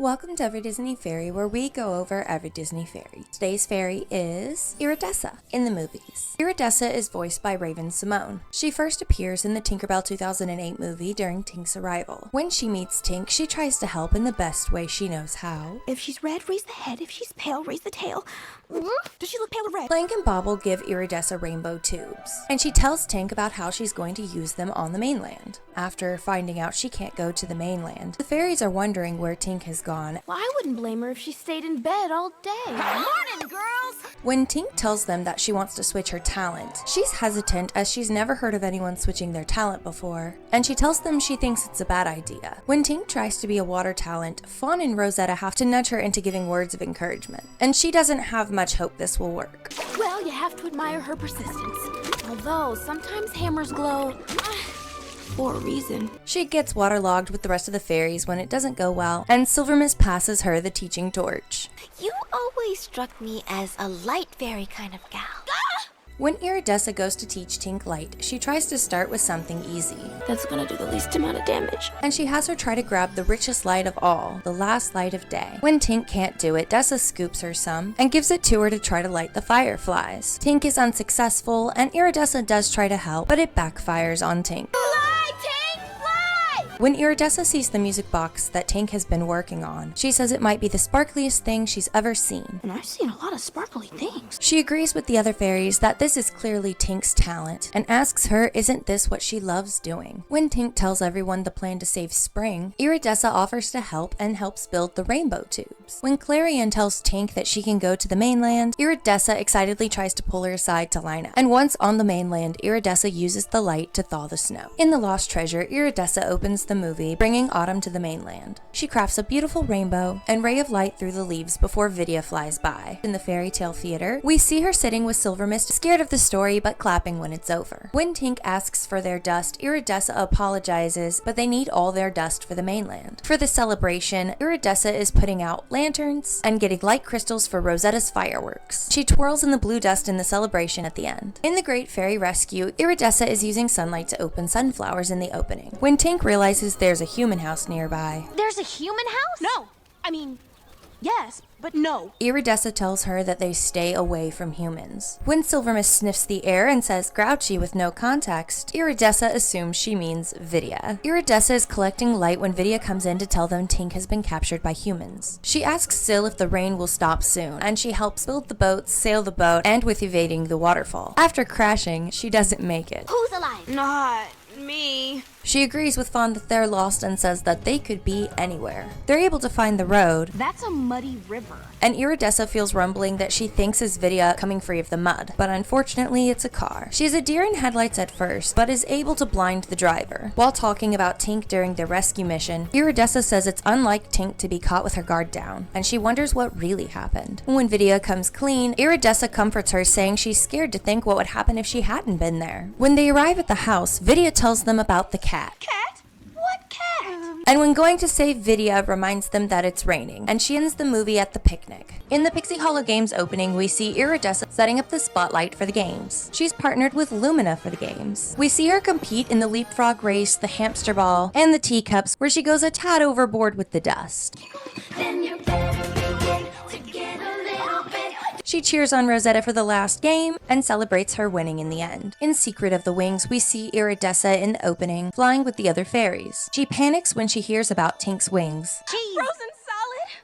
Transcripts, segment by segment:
Welcome to Every Disney Fairy, where we go over every Disney fairy. Today's fairy is Iridessa in the movies. Iridessa is voiced by Raven-Symoné. She first appears in the Tinkerbell 2008 movie during Tink's arrival. When she meets Tink, she tries to help in the best way she knows how. If she's red, raise the head. If she's pale, raise the tail. Does she look pale or red? Clank and Bobble give Iridessa rainbow tubes, and she tells Tink about how she's going to use them on the mainland. After finding out she can't go to the mainland, the fairies are wondering where Tink has gone. Well, I wouldn't blame her if she stayed in bed all day. Morning, girls! When Tink tells them that she wants to switch her talent, she's hesitant as she's never heard of anyone switching their talent before, and she tells them she thinks it's a bad idea. When Tink tries to be a water talent, Fawn and Rosetta have to nudge her into giving words of encouragement, and she doesn't have much hope this will work. Well, you have to admire her persistence. Although, sometimes hammers glow for a reason. She gets waterlogged with the rest of the fairies when it doesn't go well, and Silvermist passes her the teaching torch. You always struck me as a light fairy kind of gal. When Iridessa goes to teach Tink light, she tries to start with something easy. That's gonna do the least amount of damage. And she has her try to grab the richest light of all, the last light of day. When Tink can't do it, Dessa scoops her some and gives it to her to try to light the fireflies. Tink is unsuccessful, and Iridessa does try to help, but it backfires on Tink. When Iridessa sees the music box that Tink has been working on, she says it might be the sparkliest thing she's ever seen. And I've seen a lot of sparkly things. She agrees with the other fairies that this is clearly Tink's talent, and asks her isn't this what she loves doing. When Tink tells everyone the plan to save Spring, Iridessa offers to help and helps build the rainbow tubes. When Clarion tells Tink that she can go to the mainland, Iridessa excitedly tries to pull her aside to line up. And once on the mainland, Iridessa uses the light to thaw the snow. In The Lost Treasure, Iridessa opens the movie, bringing autumn to the mainland. She crafts a beautiful rainbow and ray of light through the leaves before Vidya flies by. In the fairy tale theater, we see her sitting with Silvermist, scared of the story but clapping when it's over. When Tink asks for their dust, Iridessa apologizes, but they need all their dust for the mainland. For the celebration, Iridessa is putting out lanterns and getting light crystals for Rosetta's fireworks. She twirls in the blue dust in the celebration at the end. In the Great Fairy Rescue, Iridessa is using sunlight to open sunflowers in the opening. When Tink realizes there's a human house nearby, There's a human house? No! Yes, but no. Iridessa tells her that they stay away from humans. When Silvermist sniffs the air and says grouchy with no context, Iridessa assumes she means Vidya. Iridessa is collecting light when Vidya comes in to tell them Tink has been captured by humans. She asks Sil if the rain will stop soon, and she helps build the boat, sail the boat, and with evading the waterfall. After crashing, she doesn't make it. Who's alive? Not me. She agrees with Fawn that they're lost and says that they could be anywhere. They're able to find the road, That's a muddy river. and Iridessa feels rumbling that she thinks is Vidya coming free of the mud, but unfortunately it's a car. She has a deer in headlights at first, but is able to blind the driver. While talking about Tink during the rescue mission, Iridessa says it's unlike Tink to be caught with her guard down, and she wonders what really happened. When Vidya comes clean, Iridessa comforts her, saying she's scared to think what would happen if she hadn't been there. When they arrive at the house, Vidya tells them about the cat. Cat? What cat? And when going to save Vidya, reminds them that it's raining, and she ends the movie at the picnic. In the Pixie Hollow Games opening, we see Iridessa setting up the spotlight for the games. She's partnered with Lumina for the games. We see her compete in the leapfrog race, the hamster ball, and the teacups, where she goes a tad overboard with the dust. She cheers on Rosetta for the last game and celebrates her winning in the end. In Secret of the Wings, we see Iridessa in the opening, flying with the other fairies. She panics when she hears about Tink's wings Frozen solid?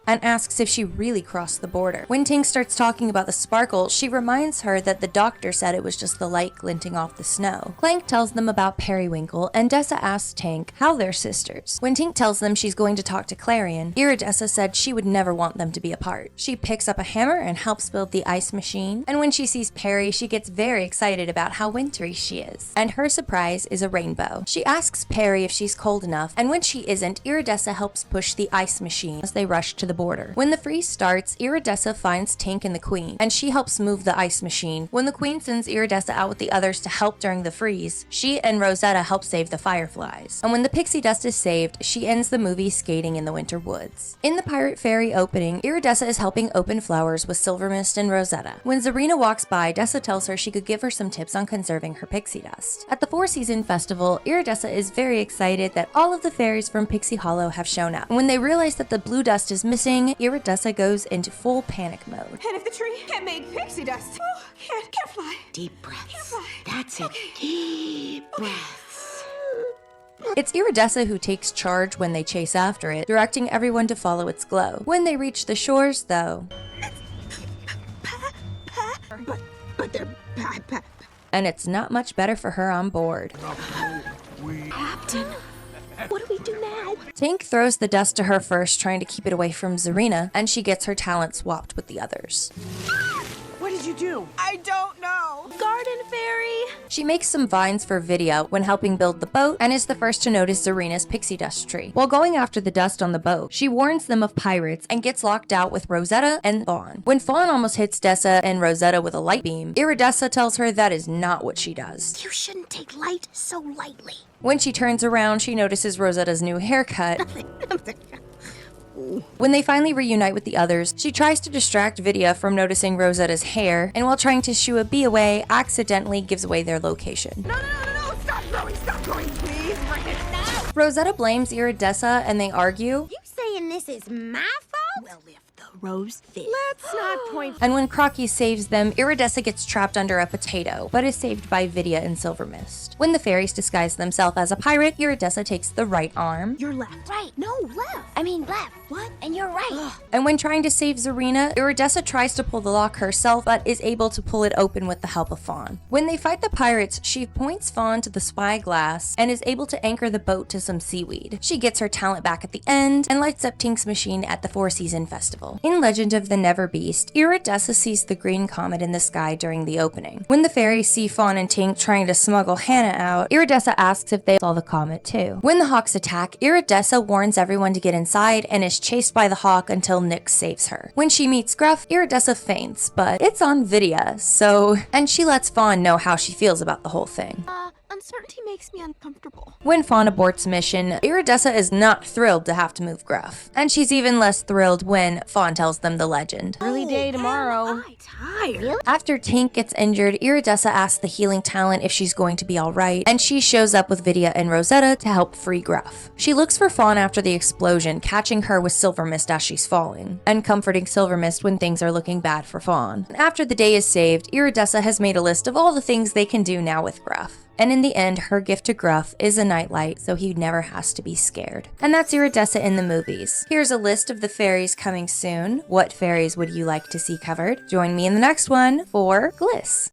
and asks if she really crossed the border. When Tink starts talking about the sparkle, she reminds her that the doctor said it was just the light glinting off the snow. Clank tells them about Periwinkle, and Dessa asks Tink how they're sisters. When Tink tells them she's going to talk to Clarion, Iridessa said she would never want them to be apart. She picks up a hammer and helps build the ice machine, and when she sees Peri, she gets very excited about how wintry she is. And her surprise is a rainbow. She asks Peri if she's cold enough, and when she isn't, Iridessa helps push the ice machine as they rush to the the border. When the freeze starts, Iridessa finds Tink and the Queen, and she helps move the ice machine. When the Queen sends Iridessa out with the others to help during the freeze, she and Rosetta help save the fireflies. And when the pixie dust is saved, she ends the movie skating in the winter woods. In the Pirate Fairy opening, Iridessa is helping open flowers with Silvermist and Rosetta. When Zarina walks by, Dessa tells her she could give her some tips on conserving her pixie dust. At the Four-Season Festival, Iridessa is very excited that all of the fairies from Pixie Hollow have shown up. And when they realize that the blue dust is missing, Iridessa goes into full panic mode. And if the tree can't make pixie dust, oh, can't fly. Deep breaths. Can't fly. That's it. Deep breaths. It's Iridessa who takes charge when they chase after it, directing everyone to follow its glow. When they reach the shores, though, But they're and it's not much better for her on board. Captain, what do we do now? Tink throws the dust to her first, trying to keep it away from Zarina, and she gets her talent swapped with the others. What did you do? I don't know. Garden Fairy! She makes some vines for video when helping build the boat, and is the first to notice Zarina's pixie dust tree. While going after the dust on the boat, she warns them of pirates and gets locked out with Rosetta and Fawn. When Fawn almost hits Dessa and Rosetta with a light beam, Iridessa tells her that is not what she does. You shouldn't take light so lightly. When she turns around, she notices Rosetta's new haircut. When they finally reunite with the others, she tries to distract Vidya from noticing Rosetta's hair, and while trying to shoo a bee away, accidentally gives away their location. No, stop growing, please. Bring it now. Rosetta blames Iridessa and they argue, You saying this is my fault? Well, if the rose fits. Let's not point. and when Crocky saves them, Iridessa gets trapped under a potato, but is saved by Vidya and Silvermist. When the fairies disguise themselves as a pirate, Iridessa takes the right arm, You're left. Right. No, left. I mean left. What? And you're right. and when trying to save Zarina, Iridessa tries to pull the lock herself, but is able to pull it open with the help of Fawn. When they fight the pirates, she points Fawn to the spyglass and is able to anchor the boat to some seaweed. She gets her talent back at the end and lights up Tink's machine at the Four-Season Festival. In Legend of the Neverbeast, Iridessa sees the green comet in the sky during the opening. When the fairies see Fawn and Tink trying to smuggle Hannah out, Iridessa asks if they saw the comet too. When the hawks attack, Iridessa warns everyone to get inside and is chased by the hawk until Nyx saves her. When she meets Gruff, Iridessa faints, but it's on video, and she lets Fawn know how she feels about the whole thing. Uncertainty makes me uncomfortable. When Fawn aborts mission, Iridessa is not thrilled to have to move Gruff, and she's even less thrilled when Fawn tells them the legend. Early day tomorrow. I'm tired. After Tink gets injured, Iridessa asks the healing talent if she's going to be alright, and she shows up with Vidya and Rosetta to help free Gruff. She looks for Fawn after the explosion, catching her with Silvermist as she's falling, and comforting Silvermist when things are looking bad for Fawn. After the day is saved, Iridessa has made a list of all the things they can do now with Gruff. And in the end, her gift to Gruff is a nightlight, so he never has to be scared. And that's Iridessa in the movies. Here's a list of the fairies coming soon. What fairies would you like to see covered? Join me in the next one for Gliss.